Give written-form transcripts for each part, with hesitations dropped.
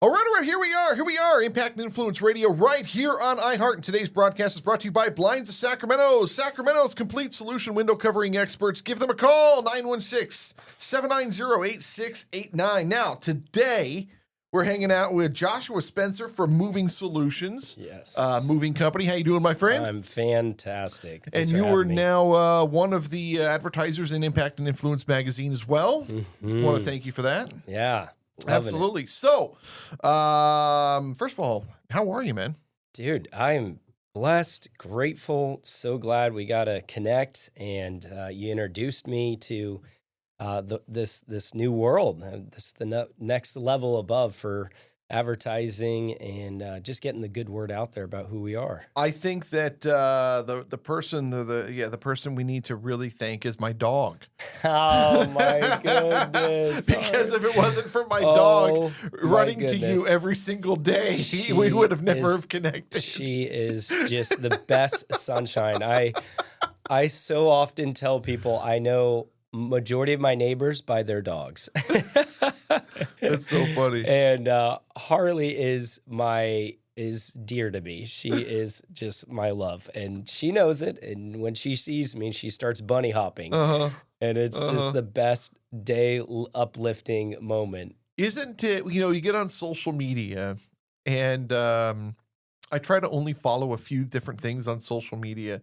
All right, here we are, Impact and Influence Radio right here on iHeart, and today's broadcast is brought to you by Blinds of Sacramento. Sacramento's complete solution window covering experts. Give them a call, 916-790-8689. Now, today, we're hanging out with Joshua Spencer from Moving Solutionz. Yes. Moving company. How you doing, my friend? I'm fantastic. Thanks and for you are having me. now one of the advertisers in Impact and Influence magazine as well. Mm-hmm. Want to thank you for that. Yeah. Absolutely. It. So, first of all, how are you, man? Dude, I'm blessed, grateful, so glad we got to connect, and you introduced me to this new world, the next level above for advertising and just getting the good word out there about who we are. I think that the person we need to really thank is my dog. Oh my goodness! Because if it wasn't for my dog running to you every single day, we would have never have connected. She is just the best sunshine. I so often tell people I know majority of my neighbors by their dogs. That's so funny. And Harley is dear to me. She is just my love, and she knows it. And when she sees me, she starts bunny hopping, and it's just the best day uplifting moment. Isn't it? You get on social media, and I try to only follow a few different things on social media.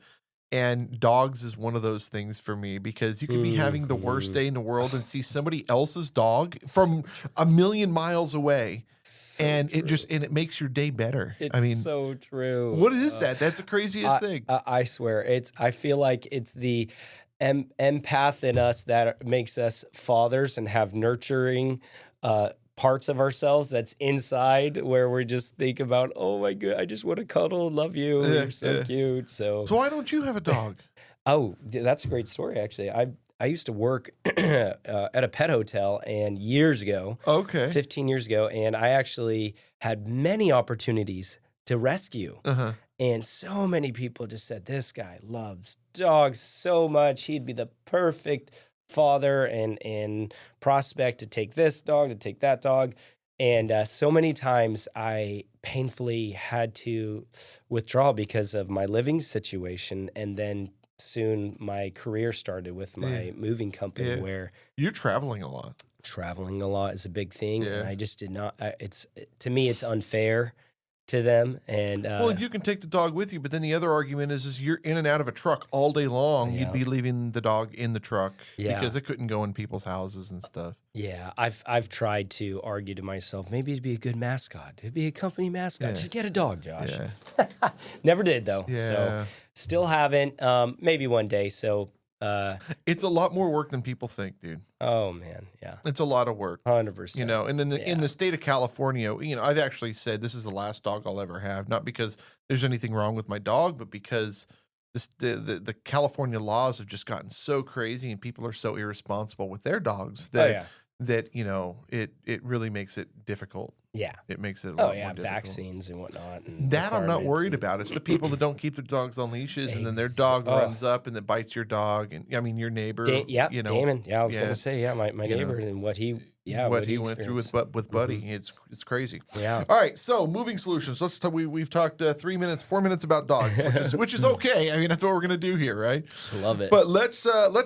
And dogs is one of those things for me, because you could be having the worst day in the world and see somebody else's dog from a million miles away. So and true. it makes your day better. It's so true. What is that? That's the craziest thing. I swear. I feel like it's the empath in us that makes us fathers and have nurturing parts of ourselves that's inside, where we just think about, oh my God, I just want to cuddle and love you. You're so cute. So why don't you have a dog? Oh, that's a great story, actually. I used to work at a pet hotel, and years ago, 15 years ago, and I actually had many opportunities to rescue. And so many people just said, this guy loves dogs so much. He'd be the perfect father and prospect to take this dog, to take that dog. And so many times I painfully had to withdraw because of my living situation. And then soon my career started with my moving company, where you're traveling a lot. Traveling a lot is a big thing. And I just did not, to me, it's unfair to them. And well, you can take the dog with you, but then the other argument is you're in and out of a truck all day long. You'd be leaving the dog in the truck because it couldn't go in people's houses and stuff. Yeah, I've tried to argue to myself, maybe it'd be a good mascot. It'd be a company mascot. Just get a dog, Josh. Never did, though. So still haven't. Maybe one day. So it's a lot more work than people think, dude. Oh man, yeah. It's a lot of work. 100%. And in the state of California, I've actually said this is the last dog I'll ever have, not because there's anything wrong with my dog, but because the California laws have just gotten so crazy, and people are so irresponsible with their dogs that it really makes it difficult. Yeah. It makes it a lot more difficult. Vaccines and whatnot. And that I'm not worried about. It's the people that don't keep their dogs on leaches, and then their dog runs up and then bites your dog. And I mean, your neighbor, Damon. Yeah, I was going to say, my neighbor and what he went through with Buddy. It's crazy. Yeah. All right. So Moving Solutionz. Let's talk. We've talked 4 minutes about dogs, which is okay. I mean, that's what we're going to do here, right? Love it. But let's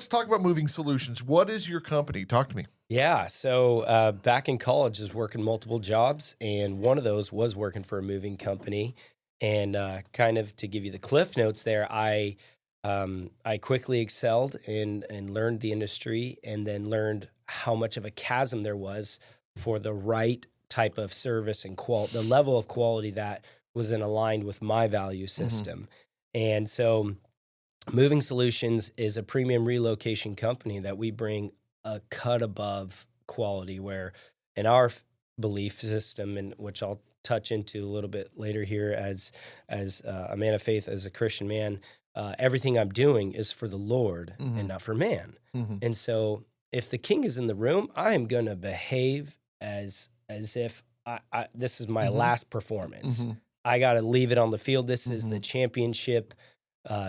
talk about Moving Solutionz. What is your company? Talk to me. Yeah. So back in college, I was working multiple jobs, and one of those was working for a moving company. And kind of to give you the cliff notes there, I quickly excelled and learned the industry, and then learned how much of a chasm there was for the right type of service and the level of quality that was aligned with my value system. And so Moving Solutionz is a premium relocation company that we bring a cut above quality, where in our belief system, and which I'll touch into a little bit later here as a man of faith, as a Christian man, everything I'm doing is for the Lord and not for man. And so if the king is in the room, I am going to behave as if this is my last performance. I got to leave it on the field. This is the championship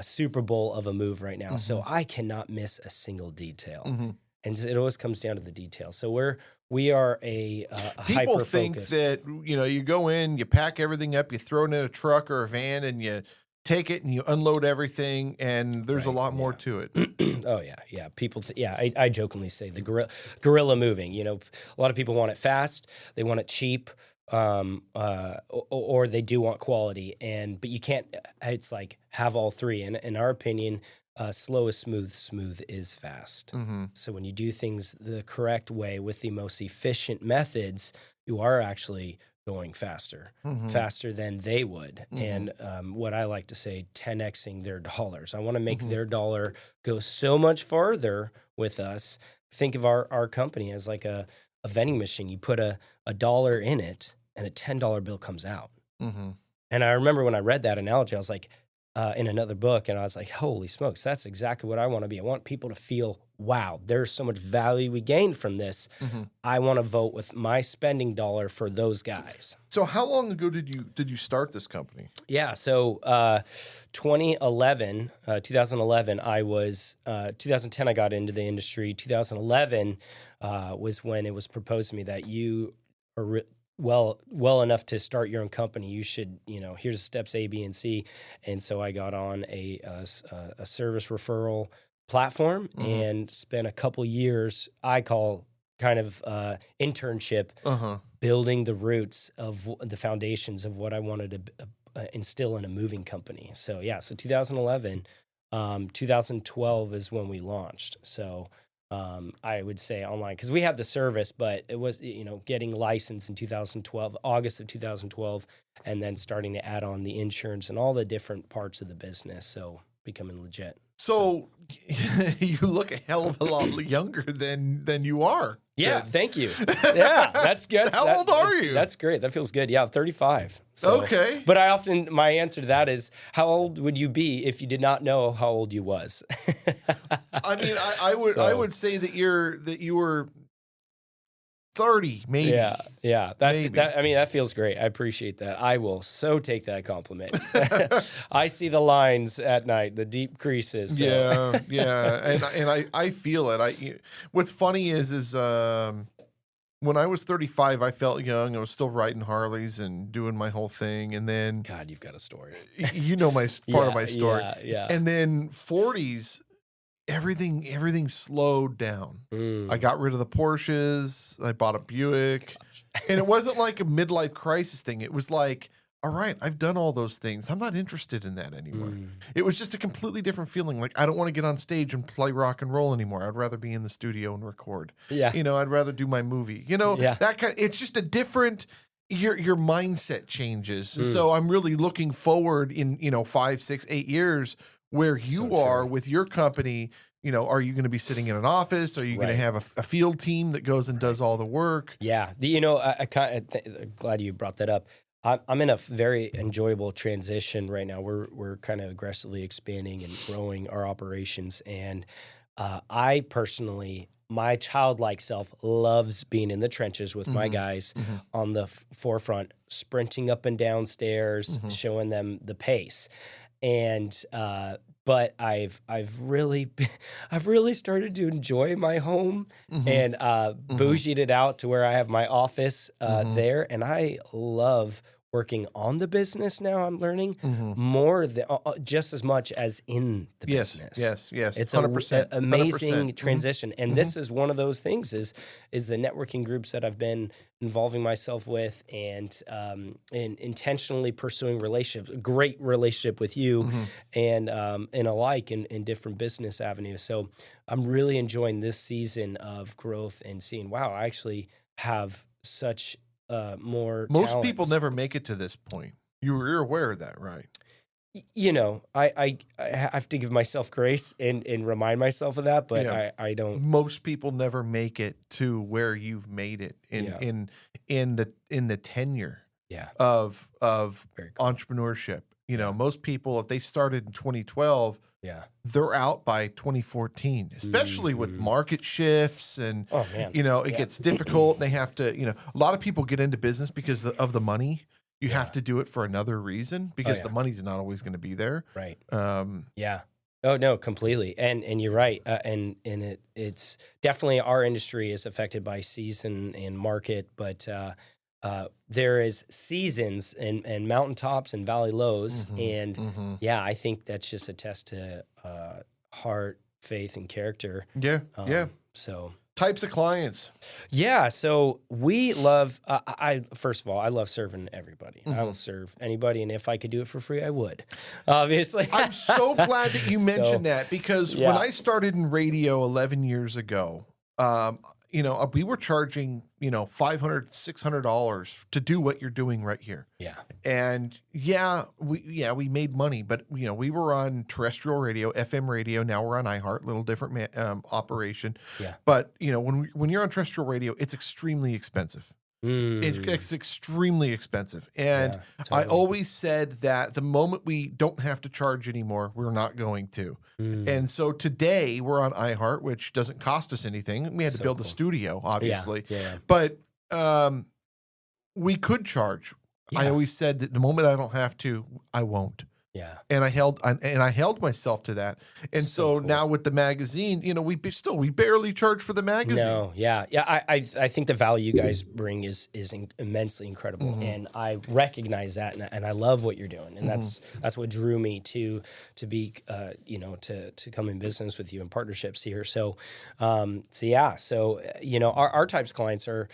Super Bowl of a move right now. So I cannot miss a single detail. And it always comes down to the details. So we're We are a People hyper think focused. that, you go in, you pack everything up, you throw it in a truck or a van, and you take it and you unload everything, and there's a Right, lot more yeah. to it. Oh yeah. People, I jokingly say the gorilla moving. A lot of people want it fast, they want it cheap, or they do want quality, but you can't. It's like have all three. And in our opinion, slow is smooth, smooth is fast. Mm-hmm. So when you do things the correct way with the most efficient methods, you are actually going faster, Mm-hmm. faster than they would. Mhm. And what I like to say, 10xing their dollars. I want to make Mhm. their dollar go so much farther with us. Think of our company as like a vending machine. You put a dollar in it and a $10 bill comes out. Mhm. And I remember when I read that analogy, I was like, in another book, and I was like, holy smokes, that's exactly what I want to be. I want people to feel, wow, there's so much value we gained from this. Mhm. I want to vote with my spending dollar for those guys. So how long ago did you start this company? Yeah, so 2011, I was 2010. I got into the industry. 2011 was when it was proposed to me that you are well enough to start your own company. You should, here's steps A, B, and C. And so I got on a service referral platform Mhm. and spent a couple years. I call kind of internship, Uh-huh. building the roots of the foundations of what I wanted to instill in a moving company. So 2011, 2012 is when we launched. So I would say online, because we had the service, but it was, getting licensed in 2012, August of 2012, and then starting to add on the insurance and all the different parts of the business. So becoming legit. So you look a hell of a lot younger than you are. Yeah, then. thank you. Yeah, that's good. How old are you? That's great. That feels good. Yeah, I'm 35. So, Okay. But my answer to that is, how old would you be if you did not know how old you was? I mean, I would say that you were 30, maybe. Yeah. Maybe. That feels great. I appreciate that. I will so take that compliment. I see the lines at night, the deep creases. So. Yeah. And I feel it. What's funny is when I was 35, I felt young. I was still riding Harleys and doing my whole thing. And then God, you've got a story. You know my part of my story. Yeah. And then 40s, everything slowed down. I got rid of the Porsches. I bought a Buick. And it wasn't like a midlife crisis thing. It was like, all right, I've done all those things. I'm not interested in that anymore. It was just a completely different feeling. Like, I don't want to get on stage and play rock and roll anymore. I'd rather be in the studio and record. Yeah. I'd rather do my movie. That kind of, it's just a different, your mindset changes. So I'm really looking forward in, 5, 6, 8 years where you are with your company. Are you going to be sitting in an office? Are you going to have a field team that goes and does all the work? Yeah. Glad you brought that up. I'm in a very enjoyable transition right now. We're kind of aggressively expanding and growing our operations. And I personally, my childlike self loves being in the trenches with my guys on the forefront, sprinting up and down stairs, showing them the pace. And but I've really started to enjoy my home and bougieed it out to where I have my office there, and I love working on the business now. I'm learning more than just as much as in the business. Yes. It's 100%, an amazing 100%. transition. And this is one of those things is the networking groups that I've been involving myself with and intentionally pursuing relationships, a great relationship with you and alike in different business avenues. So I'm really enjoying this season of growth and seeing, wow, I actually have such more Most talents. people never make it to this point. You're aware of that, right? I have to give myself grace and remind myself of that, but I don't. Most people never make it to where you've made it in the tenure of entrepreneurship. Most people, if they started in 2012, they're out by 2014, especially with market shifts and, it gets difficult. They have to, a lot of people get into business because of the money. You have to do it for another reason because the money's not always going to be there. Right. Oh no, completely, and you're right, it's definitely our industry is affected by season and market, but there is seasons and mountaintops and valley lows, Hmm. and Hmm. yeah, I think that's just a test to heart, faith, and character. Yeah. Yeah. So Types of clients. yeah, so we love. I first of all, I love serving everybody. I Hmm. will serve anybody, and if I could do it for free, I would. Obviously. I'm so glad that you So mentioned that, because when yeah, I started in radio 11 years ago, um, we were charging, $500, $600 to do what you're doing right here. yeah, And we made money, but we were on terrestrial radio, FM radio. Now we're on iHeart, little different operation. yeah. But when you're on terrestrial radio, it's extremely expensive. Mm, It's extremely expensive. And yeah, I totally. always said that the moment we don't have to charge anymore, we're not going to. Mm, And so today we're on iHeart, which doesn't cost us anything. We had to so build the cool. studio, Yeah, obviously, yeah, but we could charge. I yeah, always said that the moment I don't have to, I won't. yeah. And I held myself to that. And So so cool. now with the magazine, we barely charge for the magazine. No, yeah, yeah. I think the value you guys bring is immensely incredible, Hmm. and I recognize that, and I love what you're doing, and Hmm. that's what drew me to be to come in business with you in partnerships here. So, our types of clients are.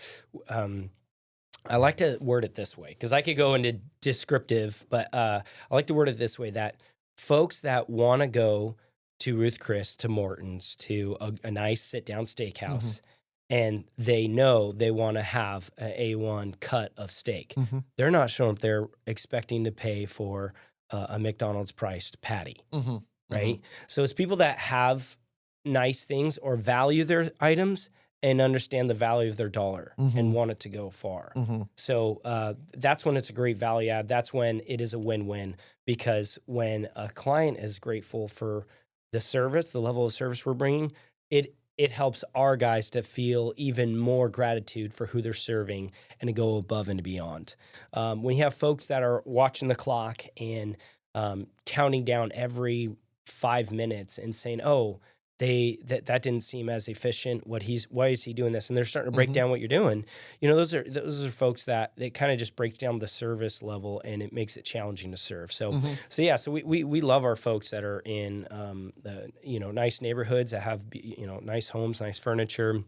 I like to word it this way because I could go into descriptive, but I like to word it this way: that folks that want to go to Ruth Chris, to Morton's, to a nice sit down Hmm. steakhouse, and they know they want to have an A1 cut of steak. Hmm. They're not showing up there expecting to pay for a McDonald's priced patty, Hmm. Hmm. right? So it's people that have nice things or value their items and understand the value of their dollar and Hmm. want it to go far. Hmm. So that's when it's a great value add. That's when it is a win-win, because when a client is grateful for the service, the level of service we're bringing, it helps our guys to feel even more gratitude for who they're serving and to go above and beyond. When you have folks that are watching the clock and counting down every 5 minutes and saying, "Oh, that didn't seem as efficient. Why is he doing this?" And they're starting to break Hmm. down what you're doing. Those are folks that it kind of just breaks down the service level and it makes it challenging to serve. Hmm. So we love our folks that are in the nice neighborhoods that have nice homes, nice furniture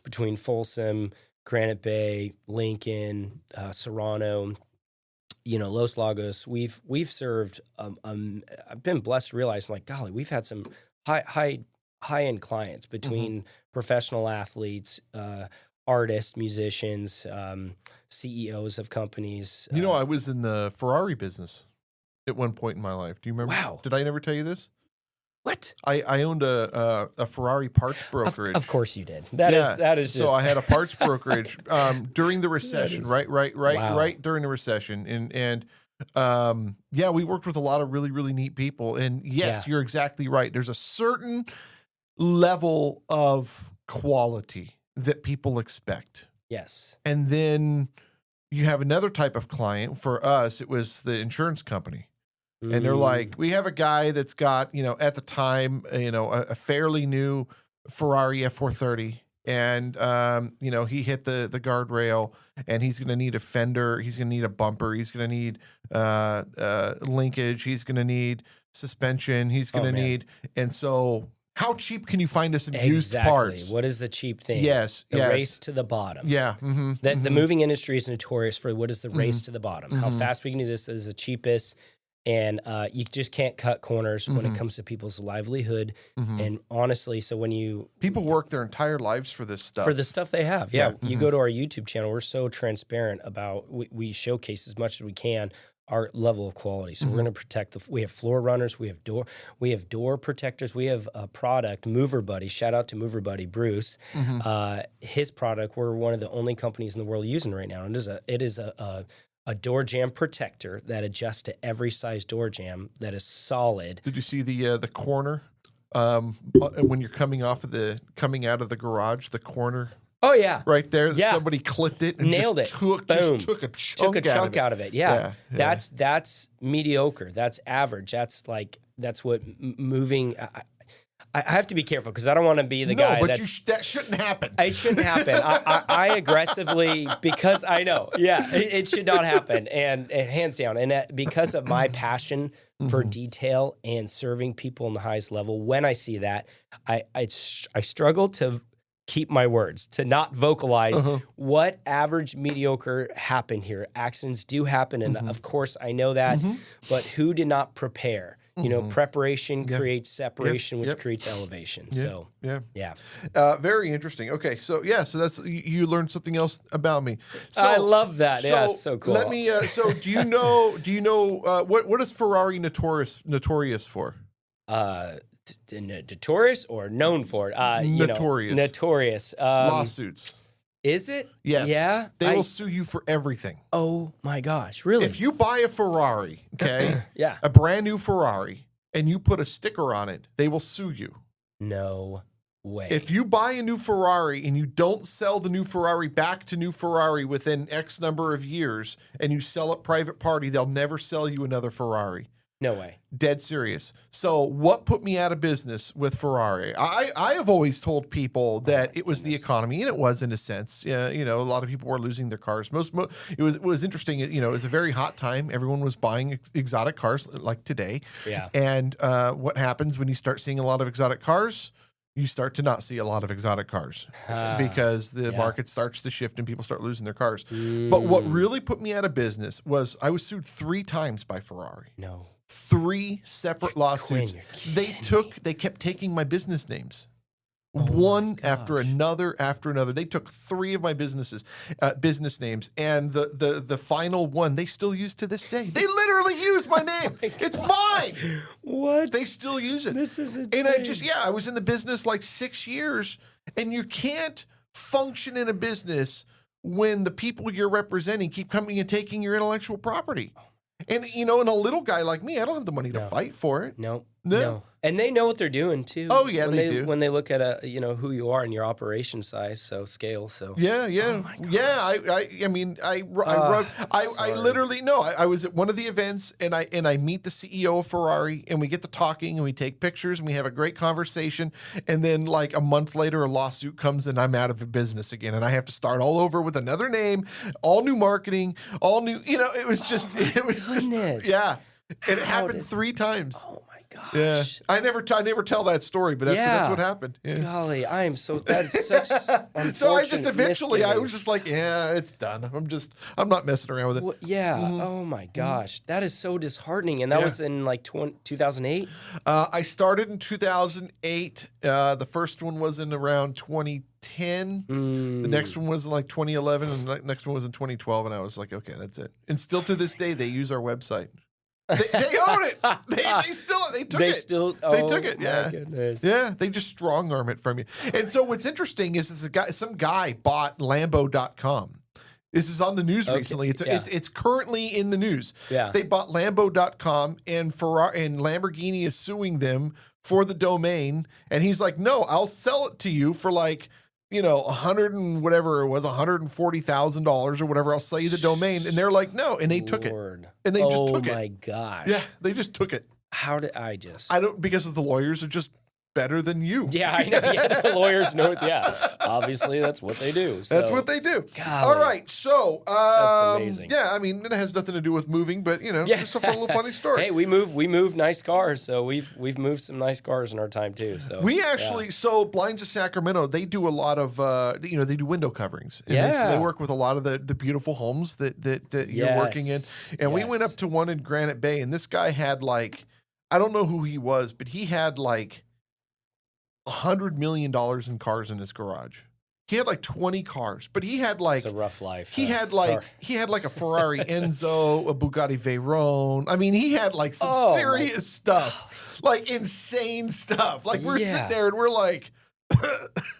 between Folsom, Granite Bay, Lincoln, Serrano, Los Lagos. We've served. I've been blessed to realize, I'm like, golly, we've had some high end clients Hmm. between professional athletes, artists, musicians, CEOs of companies. I was in the Ferrari business at one point in my life. Do you remember? Wow, Did I never tell you this? what? I owned a Ferrari parts brokerage. Of course you did. That is So just I had a parts brokerage during the that recession, is wow. right during the recession, and we worked with a lot of really really neat people. And Yeah. yes, you're exactly right. There's a certain level of quality that people expect, Yes. and then you have another type of client. For us, it was the insurance company. And they're like, Mm, we have a guy that's got, at the time, a fairly new Ferrari F430. And, he hit the guardrail, and he's going to need a fender. He's going to need a bumper. He's going to need linkage. He's going to need suspension. He's going oh to man. need. And so, how cheap can you find us some used Exactly. parts? What is the cheap thing? Yes. The Yes. race to the bottom. Yeah. Mm-hmm, The mm-hmm, moving industry is notorious for what is the race mm-hmm, to the bottom. How mm-hmm, fast we can do this is the cheapest, and you just can't cut corners when it mm-hmm, comes to people's livelihood. mm-hmm. And honestly, so when People work their entire lives for this stuff. for the stuff they have, Yeah. you Mm-hmm, go to our YouTube channel. We're so transparent about we showcase as much as we can our level of quality. So we're mm-hmm, going to protect we have floor runners, we have door protectors, we have a product, Mover Buddy. Shout out to Mover Buddy Bruce. mm-hmm. His product, we're one of the only companies in the world using right now, and it is a door jamb protector that adjusts to every size door jamb that is solid. Did you see the corner when you're coming out of the garage, the corner Oh yeah. right there. Yeah. Somebody clipped it and Nailed just it. took Boom. took a chunk, Out of it. Yeah. Yeah. That's mediocre. That's average. That's what moving. I have to be careful because I don't want to be the guy but that's. that shouldn't happen. It shouldn't happen. I aggressively, because I know, it should not happen, and hands down, and because of my passion for detail and serving people in the highest level. When I see that, I struggle to keep my words, to not vocalize what average, mediocre happened here. Accidents do happen, and of course I know that, but who did not prepare? You know, preparation creates separation, which creates elevation. So, yeah. Very interesting. Okay, so so that's you learned something else about me. So, I love that. Yeah, it's so cool. Let me. So, do you know what is Ferrari notorious for? Notorious or known for it? Notorious. Notorious. Lawsuits. Is it? Yes. Yeah. They will sue you for everything. Oh my gosh! Really? If you buy a Ferrari, okay, yeah, a brand new Ferrari, and you put a sticker on it, they will sue you. No way. If you buy a new Ferrari and you don't sell the new Ferrari back to New Ferrari within X number of years, and you sell it private party, they'll never sell you another Ferrari. No way. Dead serious. So what put me out of business with Ferrari? I have always told people that it was the economy, and it was in a sense. Yeah, you know, a lot of people were losing their cars. It was interesting. You know, it was a very hot time. Everyone was buying exotic cars like today. Yeah. And what happens when you start seeing a lot of exotic cars? You start to not see a lot of exotic cars because the market starts to shift and people start losing their cars. But what really put me out of business was I was sued 3 times by Ferrari. No. 3 separate lawsuits. Quinn, they kept taking my business names. One after another. They took 3 of my business names, and the final one they still use to this day. They literally use my name. It's mine. What? They still use it. This is insane. And I was in the business like 6 years, and you can't function in a business when the people you're representing keep coming and taking your intellectual property. And, you know, and a little guy like me, I don't have the money to fight for it. No. And they know what they're doing too. Oh yeah, they do. When they look at who you are and your operation size, scale. Yeah. Oh my gosh. Yeah. I literally I was at one of the events and I meet the CEO of Ferrari and we get to talking and we take pictures and we have a great conversation, and then like a month later a lawsuit comes and I'm out of business again and I have to start all over with another name, all new marketing, all new. You know, it was just yeah. And it happened 3 times. Oh my gosh. Yeah. I never tell that story, but that's what happened. Yeah. Golly, that's such unfortunate. So I just eventually I was just like, yeah, it's done. I'm not messing around with it. Well, yeah. Oh my gosh. That is so disheartening. And that was in like 2008? I started in 2008. The first one was in around 2010. The next one was in like 2011, and the next one was in 2012. And I was like, okay, that's it. And still to this day, they use our website. They own it. They took it. Yeah. Goodness. Yeah. They just strong arm it from you. And so what's interesting is some guy bought Lambo.com. This is on the news recently. It's currently in the news. Yeah. They bought Lambo.com and Ferrari and Lamborghini is suing them for the domain. And he's like, no, I'll sell it to you for like, you know, $140,000 or whatever. I'll sell you the domain. And they're like, no. And they took it. And they just took it. Oh my gosh. Yeah. They just took it. How did because of the lawyers are just better than you. Yeah, I know. Yeah, the lawyers know it. Yeah. Obviously, that's what they do. So. That's what they do. Golly. All right. So, that's amazing. Yeah, I mean, it has nothing to do with moving, but, you know, just a little funny story. Hey, we move nice cars. So we've moved some nice cars in our time, too. So we actually, so Blinds of Sacramento, they do a lot of, they do window coverings. And they work with a lot of the beautiful homes that you're working in. And we went up to one in Granite Bay, and this guy had like, I don't know who he was, but he had like $100 million in cars in his garage. He had like 20 cars, but he had like, it's a rough life. He had like a Ferrari Enzo, a Bugatti Veyron. I mean, he had like some serious stuff, like insane stuff. Like we're sitting there and we're like,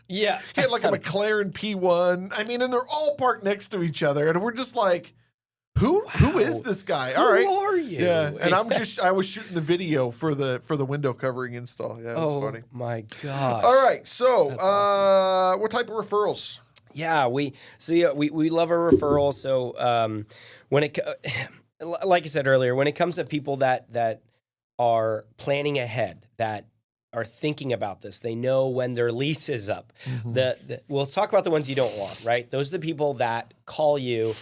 yeah. He had like a McLaren P1. I mean, and they're all parked next to each other, and we're just like, who is this guy? All right. Who are you? Yeah. And I was shooting the video for the window covering install. Yeah, it was funny. Oh my gosh. All right. So, That's awesome. what type of referrals? Yeah, we love our referrals. So when it like I said earlier, when it comes to people that are planning ahead, that are thinking about this, they know when their lease is up. We'll talk about the ones you don't want, right? Those are the people that call you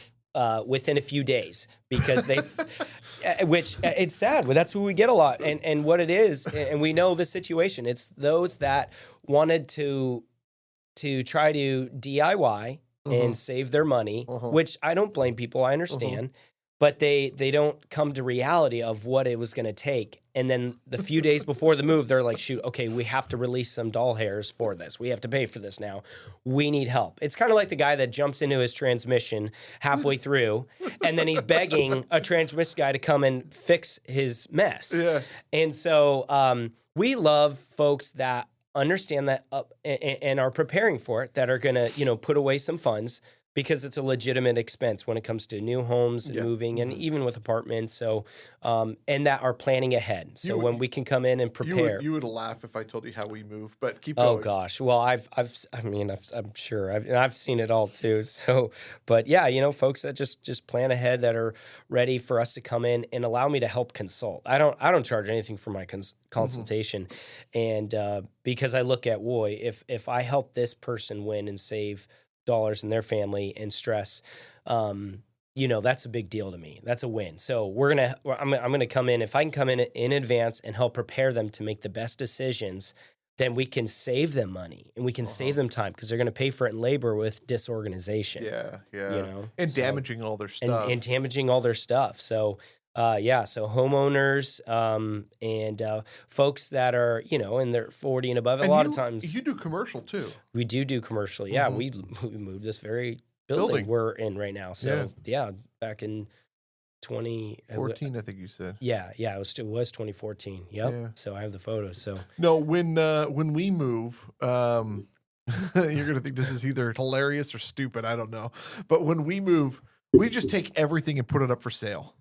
within a few days because they, which it's sad, but that's who we get a lot. And what it is, and we know the situation. It's those that wanted to try to DIY and save their money, which I don't blame people. I understand. But they don't come to reality of what it was going to take. And then the few days before the move, they're like, shoot, okay, we have to release some doll hairs for this. We have to pay for this now. We need help. It's kind of like the guy that jumps into his transmission halfway through, and then he's begging a transmission guy to come and fix his mess. Yeah. And so we love folks that understand that and are preparing for it, that are going to, put away some funds, because it's a legitimate expense when it comes to new homes and moving, and even with apartments. So, and that are planning ahead. So when we can come in and prepare, you would laugh if I told you how we move. But keep going. Oh gosh, well I'm sure I've seen it all too. So, but yeah, folks that just plan ahead, that are ready for us to come in and allow me to help consult. I don't charge anything for my consultation, and because I look at if I help this person win and save dollars in their family and stress, that's a big deal to me. That's a win. So I'm gonna come in. If I can come in advance and help prepare them to make the best decisions, then we can save them money and we can save them time, because they're gonna pay for it in labor with disorganization. And damaging all their stuff. And damaging all their stuff. So so homeowners and folks that are, in their 40 and above, a lot of times. You do commercial too. We do commercial. Yeah, we moved this very building we're in right now. So back in 2014, I think you said. Yeah, it was 2014. Yep. Yeah. So I have the photos. So no, when we move, you're gonna think this is either hilarious or stupid. I don't know, but when we move, we just take everything and put it up for sale.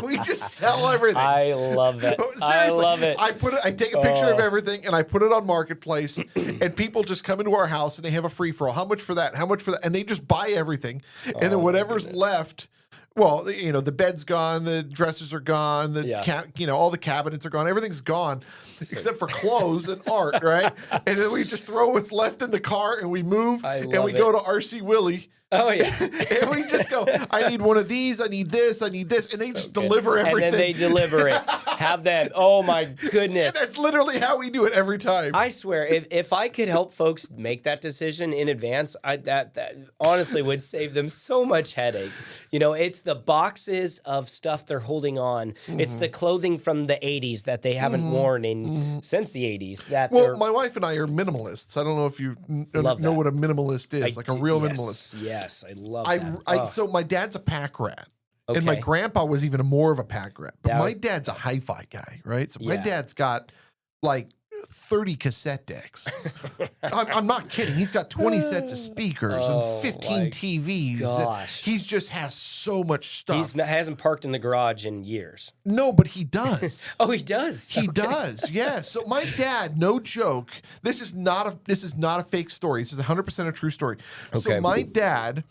We just sell everything. I love it. I love it. I take a picture of everything and I put it on Marketplace, and people just come into our house and they have a free for all. How much for that? How much for that? And they just buy everything. And then whatever's left, well, the bed's gone, the dressers are gone, all the cabinets are gone, everything's gone except for clothes and art, right? And then we just throw what's left in the car and we move and we go to RC Willie. Oh, yeah. And we just go, I need one of these, I need this. And they just deliver everything. And then they deliver it. Have that. Oh, my goodness. And that's literally how we do it every time. I swear, if I could help folks make that decision in advance, that honestly would save them so much headache. It's the boxes of stuff they're holding on. It's the clothing from the 80s that they haven't worn since the 80s. Well, my wife and I are minimalists. I don't know if you know what a minimalist is, a real minimalist. Yes, I love that. So my dad's a pack rat. Okay. And my grandpa was even more of a pack rat. But my dad's a hi-fi guy, right? So my dad's got like 30 cassette decks. I'm not kidding. He's got 20 sets of speakers and 15 TVs. Gosh. He just has so much stuff. He hasn't parked in the garage in years. No, but he does. Oh, he does? He does, yeah. So my dad, no joke, this is not a fake story. This is 100% a true story. Okay. So my dad,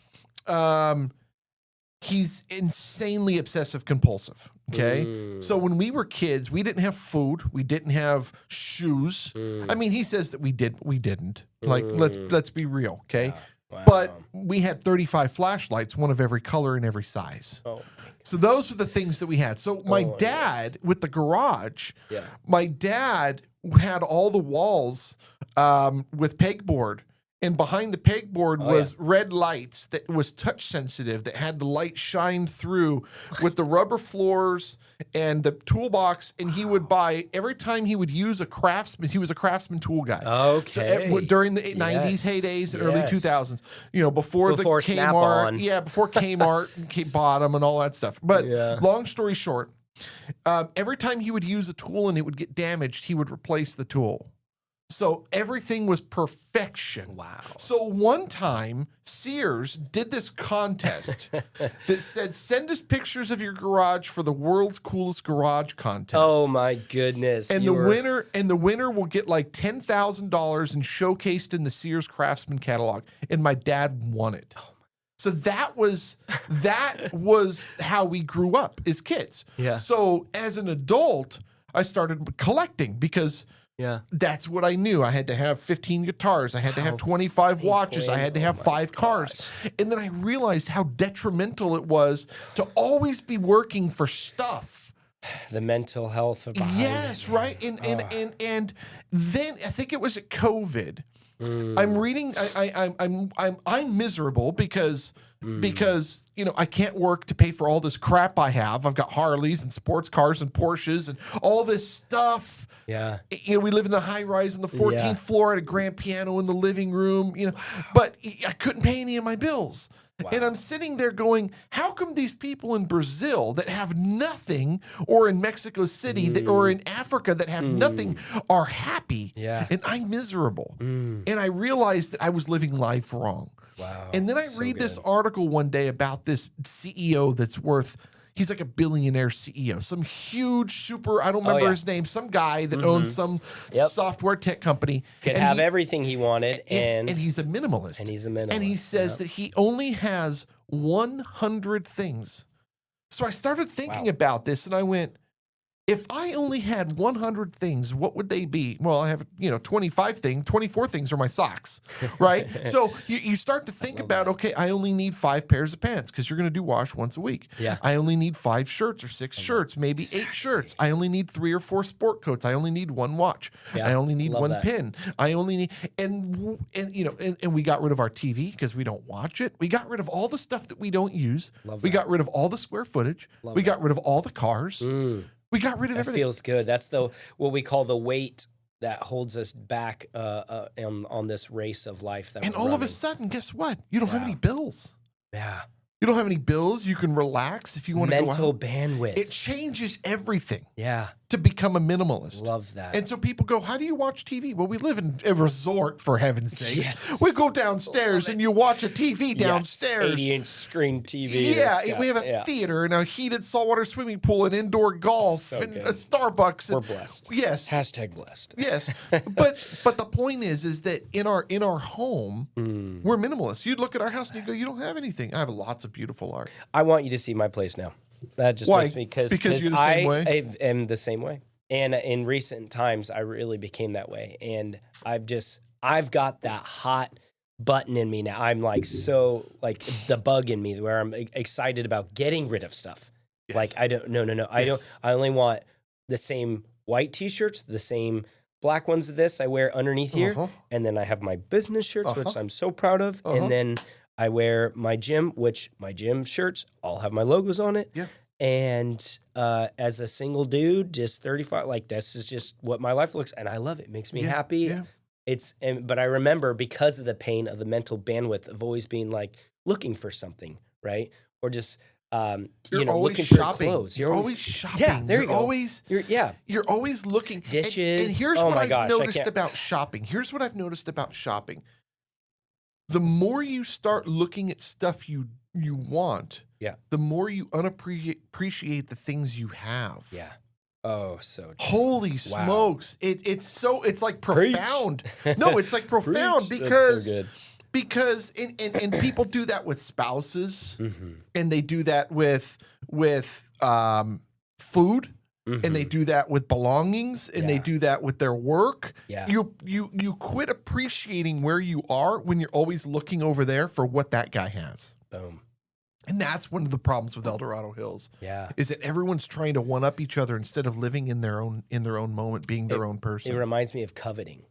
he's insanely obsessive compulsive. Okay. So when we were kids, we didn't have food. We didn't have shoes. I mean, he says that we didn't. Like, let's be real. Okay. Yeah. Wow. But we had 35 flashlights, one of every color and every size. Oh. So those were the things that we had. So my dad, with the garage, my dad had all the walls with pegboard. And behind the pegboard was red lights that was touch sensitive, that had the light shine through with the rubber floors and the toolbox. And he would buy, every time he would use he was a craftsman tool guy. Okay. So during the 90s heydays and early 2000s, before the Kmart. Yeah, before Kmart bought them and all that stuff. But long story short, every time he would use a tool and it would get damaged, he would replace the tool. So everything was perfection. Wow. So one time, Sears did this contest that said, send us pictures of your garage for the world's coolest garage contest. Oh my goodness. And the winner will get like $10,000 and showcased in the Sears Craftsman catalog. And my dad won it. So that was how we grew up as kids. Yeah. So as an adult, I started collecting because that's what I knew. I had to have 15 guitars. I had to have 25 watches. I had to have 5 cars. And then I realized how detrimental it was to always be working for stuff. The mental health of behind Yes, it, right. And then I think it was at COVID. I'm reading. I'm miserable because I can't work to pay for all this crap I have. I've got Harleys and sports cars and Porsches and all this stuff. Yeah. We live in the high rise on the 14th floor at a grand piano in the living room, but I couldn't pay any of my bills. Wow. And I'm sitting there going, how come these people in Brazil that have nothing, or in Mexico City or in Africa that have nothing, are happy? Yeah. And I'm miserable. And I realized that I was living life wrong. Wow. And then I read this article one day about this CEO that's he's like a billionaire CEO, some huge super, I don't remember his name, some guy that owns some software tech company. Could have everything he wanted. And he's a minimalist. And he says that he only has 100 things. So I started thinking about this and I went, if I only had 100 things, what would they be? Well, I have, 24 things are my socks, right? So you start to think about, okay, I only need 5 pairs of pants because you're going to do wash once a week. Yeah. I only need 5 shirts or 6 shirts, maybe 8 shirts. I only need 3 or 4 sport coats. I only need 1 watch. Yeah. I only need 1 pin. I only need, and we got rid of our TV because we don't watch it. We got rid of all the stuff that we don't use. We got rid of all the square footage. We got rid of all the cars. We got rid of everything. That feels good. That's what we call the weight that holds us back on this race of life. And all of a sudden, guess what? You don't have any bills. Yeah. You don't have any bills. You can relax if you want to go out. Mental bandwidth. It changes everything. Yeah. To become a minimalist. Love that. And so people go, how do you watch TV? Well, we live in a resort, for heaven's sake. Yes. We go downstairs and you watch a TV downstairs. 80-inch screen TV. Yeah, we have a theater and a heated saltwater swimming pool and indoor golf and a Starbucks. We're blessed. Yes. Hashtag blessed. Yes. But the point is that in our home, we're minimalists. You'd look at our house and you go, you don't have anything. I have lots of beautiful art. I want you to see my place now. That just makes me because you're the same way? I am the same way. And in recent times, I really became that way. And I've got that hot button in me now. I'm like the bug in me where I'm excited about getting rid of stuff. Yes. Like I only want the same white t-shirts, the same black ones of this I wear underneath here. And then I have my business shirts, which I'm so proud of. And then I wear my gym shirts all have my logos on it. Yeah. And as a single dude, just 35, like this is just what my life looks, and I love it. It makes me happy. Yeah. But I remember because of the pain of the mental bandwidth of always being like looking for something, right? Or just looking shopping. for clothes. You're always shopping. Yeah, there you go. You're always looking. Dishes. And here's what I've noticed about shopping. Here's what I've noticed about shopping. The more you start looking at stuff you want, the more you unappreciate the things you have. Yeah. Oh, so true. Holy smokes. It's like profound. No, it's like profound because that's so good. Because and people do that with spouses and they do that with food. And they do that with belongings, and they do that with their work. Yeah. You quit appreciating where you are when you're always looking over there for what that guy has. Boom. And that's one of the problems with El Dorado Hills. Yeah. Is that everyone's trying to one up each other instead of living in their own moment, being their own person. It reminds me of coveting.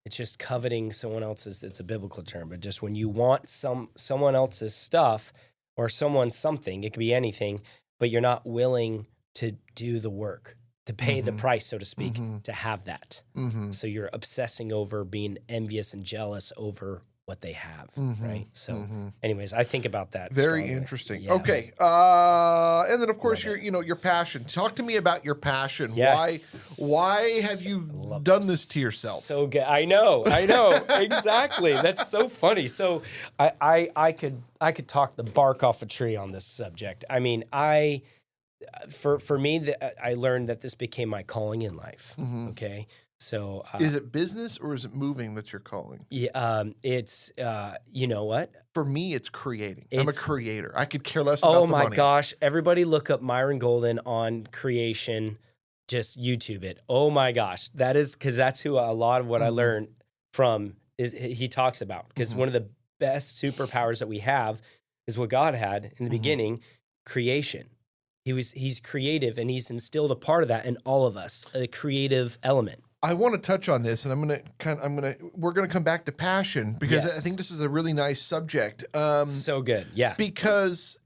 It's just coveting someone else's. It's a biblical term, but just when you want someone else's stuff or someone's something, it could be anything, but you're not willing to do the work, to pay the price, so to speak, to have that. So you're obsessing over being envious and jealous over what they have, Mhm, right? So, mhm. anyways, I think about that Very strongly. interesting. Yeah, Okay. And then of course love it. your passion. Talk to me about your passion. Why have Yes, you I love done this this. to yourself? So good. I know, exactly. That's so funny. So I could talk the bark off a tree on this subject. I mean, for me, I learned that this became my calling in life. Mhm. Okay, so Is it business or is it moving that you're calling? yeah, it's you know what? For me, it's creating. I'm a It's creator. I could care less Oh about the my money. gosh, everybody look up Myron Golden on creation. Just YouTube it. Oh my gosh, that is because that's who a lot of what I Mhm, learned from is he talks about. Because mhm, one of the best superpowers that we have is what God had in the mhm. beginning, creation. He's creative and he's instilled a part of that in all of us, a creative element. I want to touch on this, and we're gonna come back to passion because I Yes. think this is a really nice subject. So good. Yeah. Because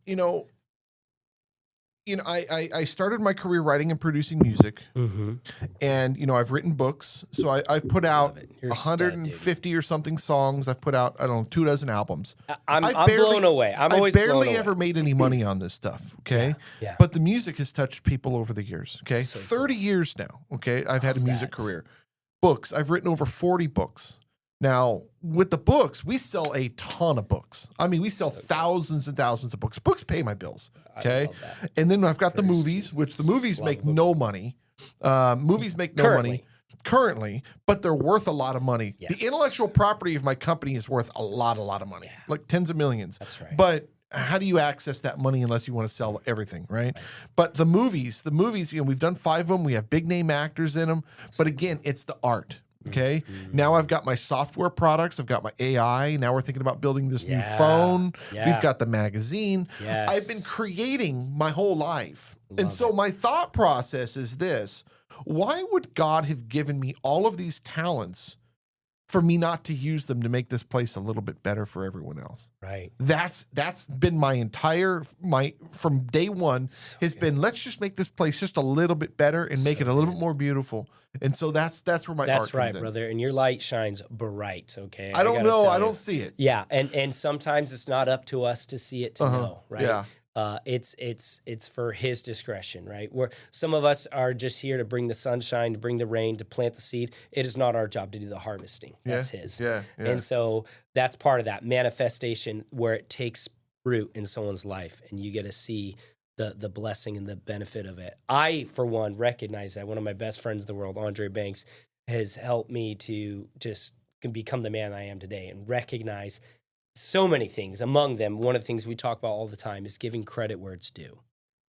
I started my career writing and producing music, Mm-hmm. and I've written books. So I've put Love out it. You're a stud, dude. 150 or something songs. I've put out, I don't know, 24 albums. I'm I've I'm blown barely away. I'm I've always blown barely away. ever made any money on this stuff. Okay. Yeah. Yeah. But the music has touched people over the years. Okay. So 30 cool. years now. Okay. I've had a Love music that. career. Books. I've written over 40 books. Now, with the books, we sell a ton of books. I mean, we sell So cool. thousands and thousands of books. Books pay my bills. I Okay. love that. And then I've got the Very movies, which the movies love make book. no money. Movies make no money currently, but they're worth a lot of money. Yes. The intellectual property of my company is worth a lot of money, like tens of millions. That's right. But how do you access that money unless you want to sell everything, right? But the movies, we've done 5 of them. We have big name actors in them. But again, it's the art. Okay. Now I've got my software products. I've got my AI. Now we're thinking about building this new phone. Yeah. We've got the magazine. Yes. I've been creating my whole life. And Love so it. my thought process is this: why would God have given me all of these talents for me not to use them to make this place a little bit better for everyone else? Right. That's been from day one So has good. been, let's just make this place just a little bit better and make it a little bit more beautiful. And so that's where my art That's right, comes in. brother. And your light shines bright. Okay. I don't gotta know. tell I you. don't see it. Yeah, and sometimes it's not up to us to see it to know, right? Yeah. It's for His discretion, right? Where some of us are just here to bring the sunshine, to bring the rain, to plant the seed. It is not our job to do the harvesting. That's His. Yeah. And so that's part of that manifestation where it takes root in someone's life, and you get to see the blessing and the benefit of it. I, for one, recognize that one of my best friends in the world, Andre Banks, has helped me to just become the man I am today and recognize so many things. Among them, one of the things we talk about all the time is giving credit where it's due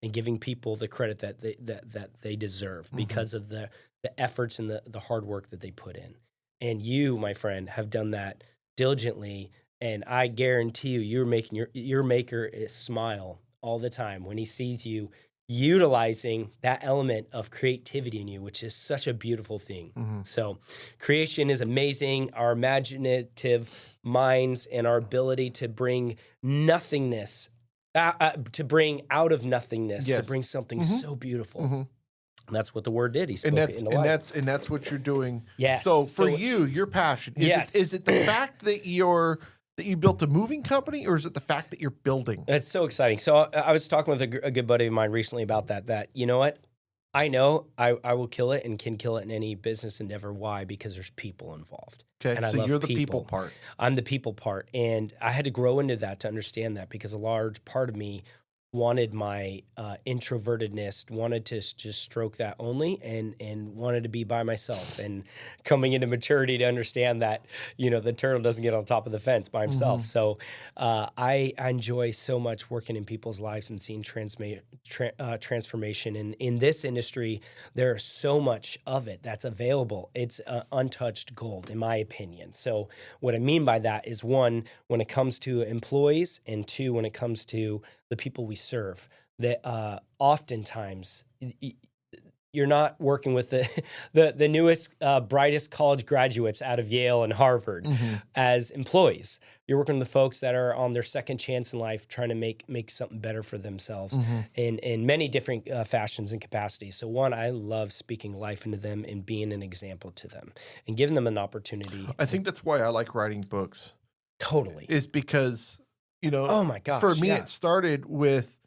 and giving people the credit that they deserve because of the efforts and the hard work that they put in. And you, my friend, have done that diligently. And I guarantee you, you're making your maker smile all the time when he sees you utilizing that element of creativity in you, which is such a beautiful thing. So creation is amazing. Our imaginative minds and our ability to bring nothingness, to bring out of nothingness, to bring something so beautiful. And that's what the Word did. He spoke it into life. And that's what you're doing. Yes. So for you, your passion is it the fact that you built a moving company, or is it the fact that you're building? It's so exciting. So I was talking with a good buddy of mine recently about that you know what? I know I will kill it and can kill it in any business endeavor. Why? Because there's people involved. Okay, And I so love you're the people part. I'm the people part. And I had to grow into that to understand that, because a large part of me wanted my introvertedness, wanted to just stroke that only, and wanted to be by myself, and coming into maturity to understand that, the turtle doesn't get on top of the fence by himself. So I enjoy so much working in people's lives and seeing transformation. And in this industry, there's so much of it that's available. It's untouched gold, in my opinion. So what I mean by that is, one, when it comes to employees, and two, when it comes to the people we serve, that oftentimes you're not working with the newest, brightest college graduates out of Yale and Harvard as employees. You're working with the folks that are on their second chance in life, trying to make something better for themselves in many different fashions and capacities. So one, I love speaking life into them and being an example to them and giving them an opportunity. I think that's why I like writing books. Totally. is because, Oh my gosh. for me, yeah. it started with,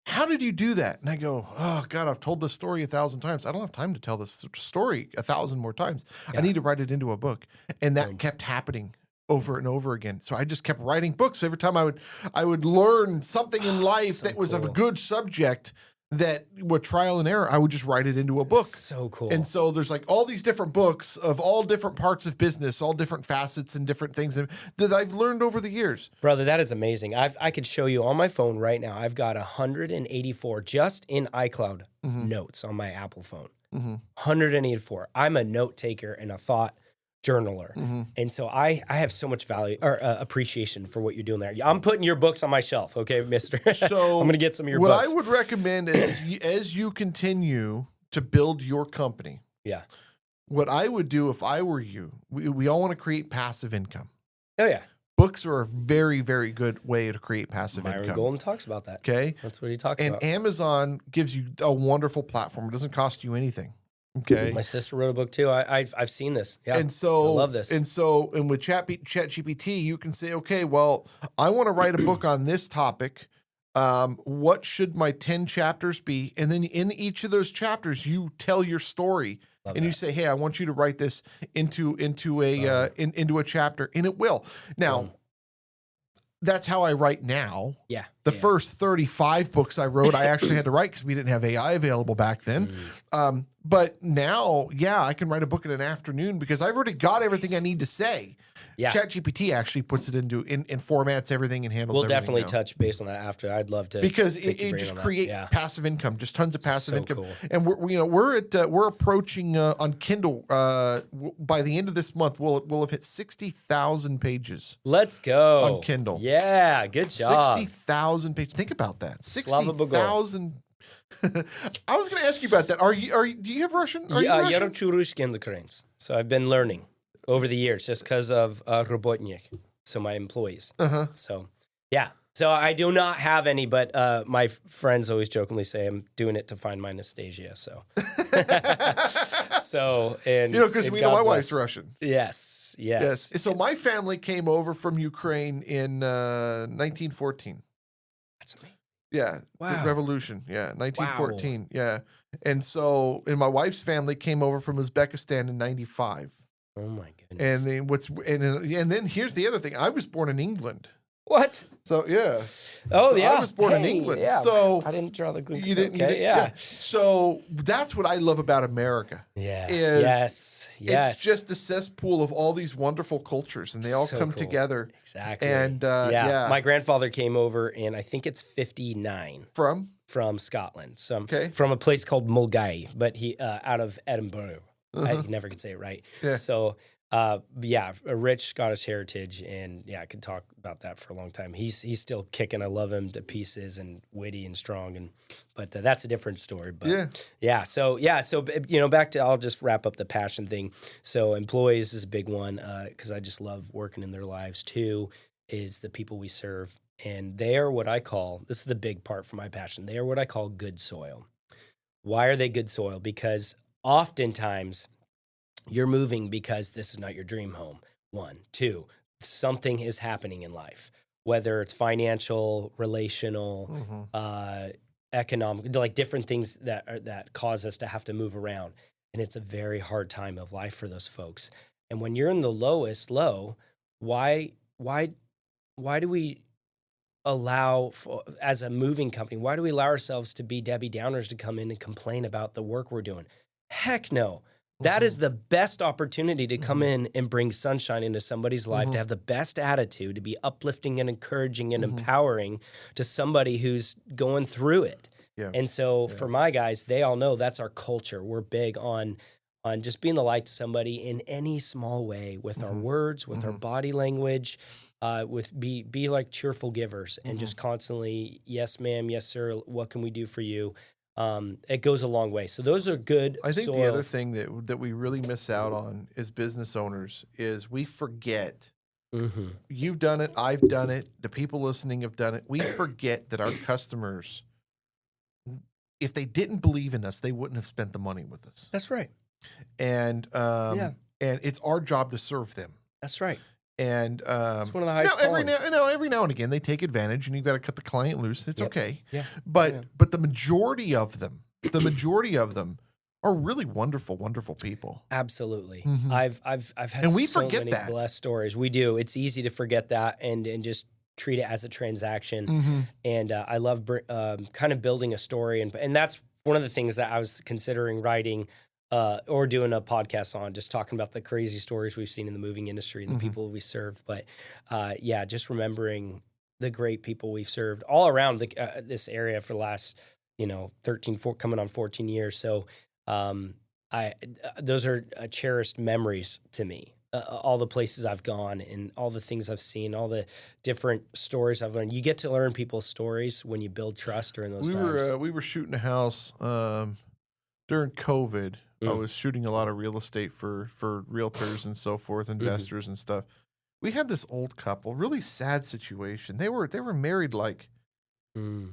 how did you do that? And I go, oh God, I've told this story 1,000 times. I don't have time to tell this story 1,000 more times. Yeah. I need to write it into a book. And that Boom. kept happening over and over again. So I just kept writing books. Every time I would learn something in life So that was of a cool. good subject that with trial and error, I would just write it into a book. So cool. And so there's like all these different books of all different parts of business, all different facets and different things that I've learned over the years. Brother, that is amazing. I could show you on my phone right now. I've got 184 just in iCloud notes on my Apple phone. 184. I'm a note taker and a thought journaler. And so I have so much value or appreciation for what you're doing there. I'm putting your books on my shelf, okay, mister? So I'm going to get some of your what books. I would recommend is as you continue to build your company, Yeah. what I would do if I were you, we all want to create passive income. Oh, yeah. Books are a very, very good way to create passive Myron income. Golden talks about that. Okay. That's what he talks And about. Amazon gives you a wonderful platform. It doesn't cost you anything. Okay. My sister wrote a book too. I've seen this. Yeah. And so I love this. And with ChatGPT, you can say, okay, well, I want to write a book on this topic. What should my 10 chapters be? And then in each of those chapters, you tell your story. Love and that. you say, hey, I want you to write this into a chapter, and it will. Now, that's how I write now. Yeah. The first 35 books I wrote, I actually had to write because we didn't have AI available back then. But now, yeah, I can write a book in an afternoon because I've already got everything I need to say. Yeah. ChatGPT actually puts it in formats everything and handles We'll everything definitely now. touch base on that after. I'd love to. Because pick your it brain just on that. create Yeah. passive income, just tons of passive So income. cool. And we're approaching on Kindle by the end of this month we'll have hit 60,000 pages Let's go. on Kindle. Yeah. Good job. 60,000 pages. Think about that. Slava Bogor. 60,000. I was going to ask you about that. Do you have Russian? Are you Yeah, Russian? я учу русский in Ukrainians. So I've been learning over the years just because of работник, so my employees. So yeah. So I do not have any, but my friends always jokingly say I'm doing it to find my Anastasia. So, and because and my God wife's bless. Russian. Yes. So my family came over from Ukraine in 1914. That's amazing. Yeah, Wow. the revolution. Yeah, 1914. Yeah, and my wife's family came over from Uzbekistan in 95. Oh my goodness. And then here's the other thing. I was born in England. What? So yeah. Oh So yeah. I was born in Hey, England. Yeah. So I didn't draw the glue. you didn't. Okay. Yeah. So that's what I love about America. Yeah. Is Yes. It's just a cesspool of all these wonderful cultures, and they all So come cool. together. Exactly. And yeah. My grandfather came over, and I think it's 59 from Scotland. Okay. From a place called Mulgai, but he out of Edinburgh. I never could say it right. Yeah. So, yeah, a rich Scottish heritage, and yeah, I could talk about that for a long time. He's still kicking. I love him to pieces, and witty and strong, but that's a different story. But So back to, I'll just wrap up the passion thing. So employees is a big one because I just love working in their lives. Two is the people we serve, and they are what I call, this is the big part for my passion. They are what I call good soil. Why are they good soil? Because oftentimes you're moving because this is not your dream home. One. Two, something is happening in life, whether it's financial, relational, economic, like different things that cause us to have to move around. And it's a very hard time of life for those folks. And when you're in the lowest low, why do we allow, as a moving company, why do we allow ourselves to be Debbie Downers to come in and complain about the work we're doing? Heck no. That is the best opportunity to come in and bring sunshine into somebody's life, to have the best attitude, to be uplifting and encouraging and empowering to somebody who's going through it. Yeah. And so for my guys, they all know that's our culture. We're big on just being the light to somebody in any small way with our words, with our body language, with be like cheerful givers and just constantly, yes, ma'am, yes, sir, what can we do for you? It goes a long way. So those are good. I think the other thing that we really miss out on as business owners is we forget. You've done it. I've done it. The people listening have done it. We forget that our customers, if they didn't believe in us, they wouldn't have spent the money with us. That's right. And and it's our job to serve them. That's right. And It's one of the highest callings. every now and again they take advantage, and you've got to cut the client loose. It's okay. Yeah. But the majority of them, are really wonderful, wonderful people. Absolutely. Mhm. I've had And we so forget many that. blessed stories. We do. It's easy to forget that and just treat it as a transaction. Mhm. And I love kind of building a story, and that's one of the things that I was considering writing or doing a podcast on, just talking about the crazy stories we've seen in the moving industry and the people we serve. But yeah, just remembering the great people we've served all around this area for the last 13, coming on 14 years. So those are cherished memories to me. All the places I've gone and all the things I've seen, all the different stories I've learned. You get to learn people's stories when you build trust during those times. We were shooting a house during COVID. I was shooting a lot of real estate for realtors and so forth, investors and stuff. We had this old couple, really sad situation. They were married like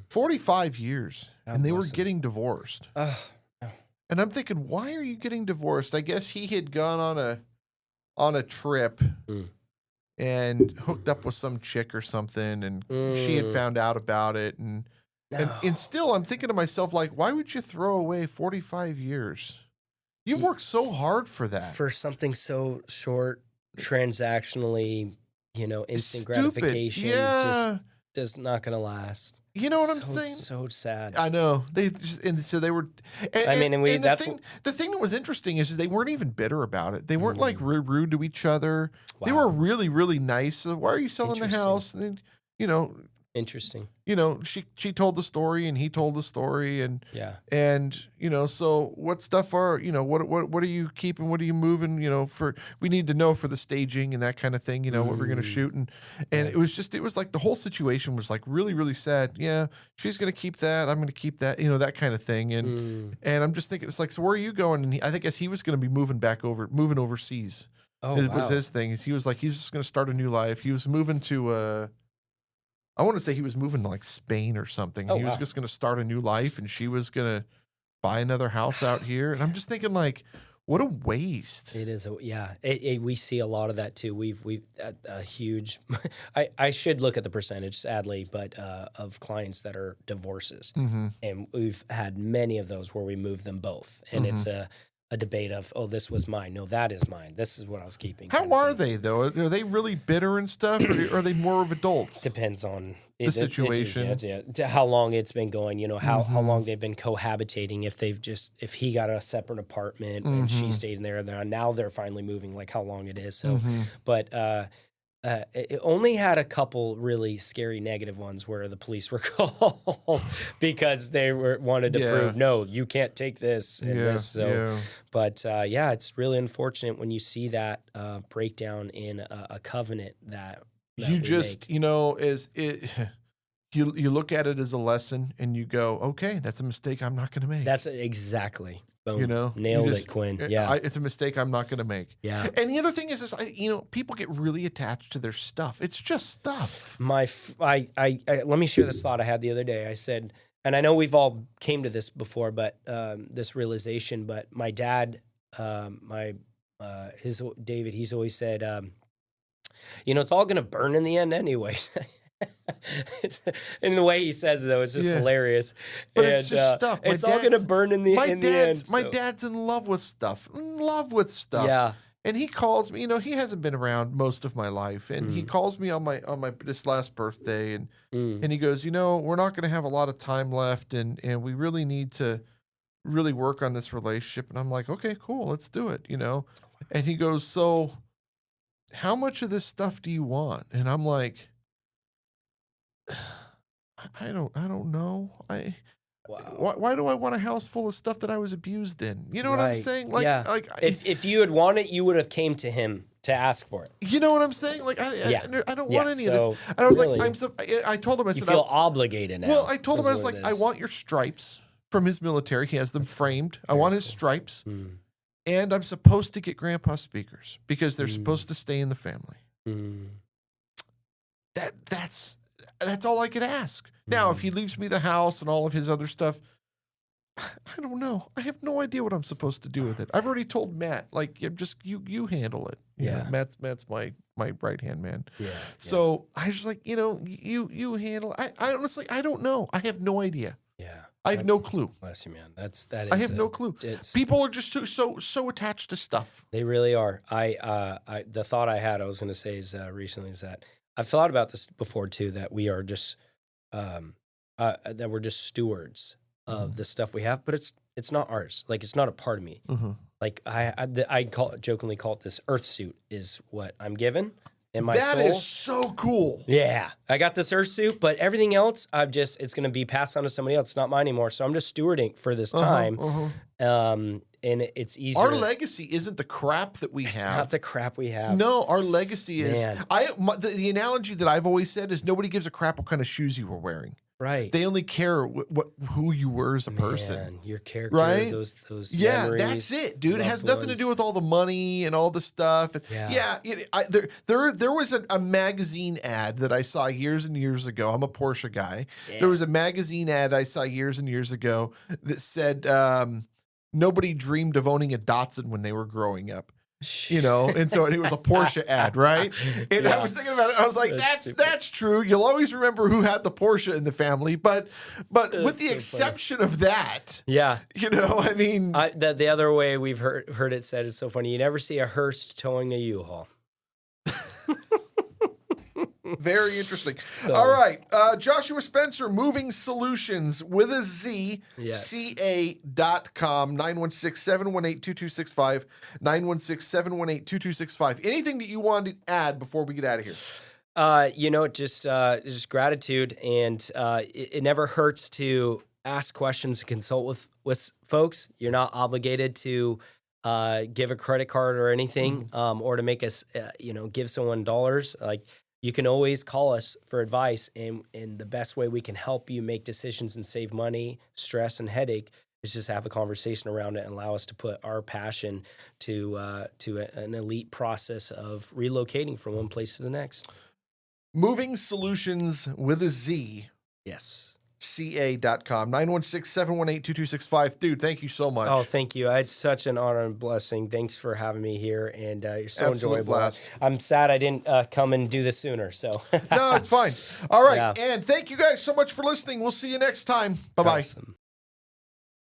45 years, God and they were bless 'em. getting divorced. And I'm thinking, why are you getting divorced? I guess he had gone on a trip and hooked up with some chick or something, and she had found out about it, and still I'm thinking to myself, like, why would you throw away 45 years? You've worked so hard for that. For something so short, transactionally, instant Stupid. gratification, Yeah. just not going to last. You know what I'm saying? So sad. I know. So they were. The thing that was interesting is they weren't even bitter about it. They weren't like rude to each other. Wow. They were really, really nice. So why are you selling the house? And Interesting. She told the story and he told the story, and so what stuff are what are you keeping? What are you moving? We need to know for the staging and that kind of thing. What we're gonna shoot, and it was like the whole situation was like really, really sad. Yeah, she's gonna keep that. I'm gonna keep that. That kind of thing. And I'm just thinking, it's like, so where are you going? And I think he was gonna be moving overseas. Oh, it was his thing. He was like, he's just gonna start a new life. He was moving to I want to say he was moving to like Spain or something. He was just going to start a new life, and she was going to buy another house out here. And I'm just thinking, like, what a waste. It is. We see a lot of that too. We've a huge, I should look at the percentage, sadly, but of clients that are divorces. And we've had many of those where we move them both. And it's a debate of, oh, this was mine. No, that is mine. This is what I was keeping. How are they, though? Are they really bitter and stuff, or are they more of adults? Depends on the situation. How long it's been going, how long they've been cohabitating. If he got a separate apartment and she stayed in there, now they're finally moving, like how long it is. So, but it only had a couple really scary negative ones where the police were called because they wanted to prove, no, you can't take this and this. So, but it's really unfortunate when you see that breakdown in a covenant that you just make. You look at it as a lesson and you go, okay, that's a mistake I'm not going to make. That's exactly. Boom. Nailed it, Quinn. Yeah, it's a mistake I'm not going to make. Yeah. And the other thing is, people get really attached to their stuff. It's just stuff. Let me share this thought I had the other day. I said, and I know we've all came to this before, but this realization. But my dad, David, he's always said, it's all going to burn in the end, anyways. In the way he says it, though, it's just hilarious. But it's just stuff. It's all going to burn in the end. My dad's in love with stuff. Yeah. And he calls me. He hasn't been around most of my life, and he calls me on my this last birthday, and he goes, we're not going to have a lot of time left, and we really need to really work on this relationship. And I'm like, okay, cool, let's do it. And he goes, so how much of this stuff do you want? And I'm like, I don't know. Why do I want a house full of stuff that I was abused in? You know what I'm saying? If you had wanted it, you would have came to him to ask for it. You know what I'm saying? Like I don't want any of this. And I was really, I told him, I said, you feel obligated now. Well, I told him, I was like, I want your stripes from his military. He has them framed. I want his stripes. And I'm supposed to get grandpa speakers because they're supposed to stay in the family. That's all I could ask. Now, if he leaves me the house and all of his other stuff, I don't know. I have no idea what I'm supposed to do with it. I've already told Matt, like, just you handle it. You know, Matt's my my right hand man. Yeah. So I was like, you handle. I honestly, I don't know. I have no idea. Yeah. I have no clue. Bless you, man. That is. I have no clue. People are just so attached to stuff. They really are. The thought I had, I was going to say is recently is that I've thought about this before too. That we are just that we're just stewards of the stuff we have, but it's not ours. Like it's not a part of me. Like I jokingly call it this earth suit is what I'm given. In my soul. That is so cool. Yeah. I got this earth suit, but everything else, it's going to be passed on to somebody else. It's not mine anymore. So I'm just stewarding for this time. And it's easier. Our legacy isn't the crap that we have. It's not the crap we have. No, our legacy is, the analogy that I've always said is nobody gives a crap what kind of shoes you were wearing. Right. They only care who you were as a person. Your character, right? Those memories, that's it, dude. It has nothing to do with all the money and all the stuff. There was a magazine ad that I saw years and years ago. I'm a Porsche guy. Yeah. There was a magazine ad I saw years and years ago that said nobody dreamed of owning a Datsun when they were growing up. And so it was a Porsche ad, right? And I was thinking about it. I was like, that's true. You'll always remember who had the Porsche in the family, but with the exception of that, I mean, the other way we've heard it said is so funny. You never see a hearse towing a U-Haul. Very interesting. All right. Joshua Spencer, Moving Solutionz with a Z, ca.com, 916-718-2265, 916-718-2265. Anything that you want to add before we get out of here? Just gratitude. And it never hurts to ask questions and consult with folks. You're not obligated to give a credit card or anything, or to make us, give someone dollars. Like, you can always call us for advice, and the best way we can help you make decisions and save money, stress, and headache is just have a conversation around it and allow us to put our passion to an elite process of relocating from one place to the next. Moving Solutionz with a Z. Yes. ca.com, 916-718-2265. Dude, thank you so much. Oh, thank you. It's such an honor and blessing. Thanks for having me here, and you're so enjoyable. Blast. I'm sad I didn't come and do this sooner. So no, it's fine. All right, and thank you guys so much for listening. We'll see you next time. Bye-bye. Awesome.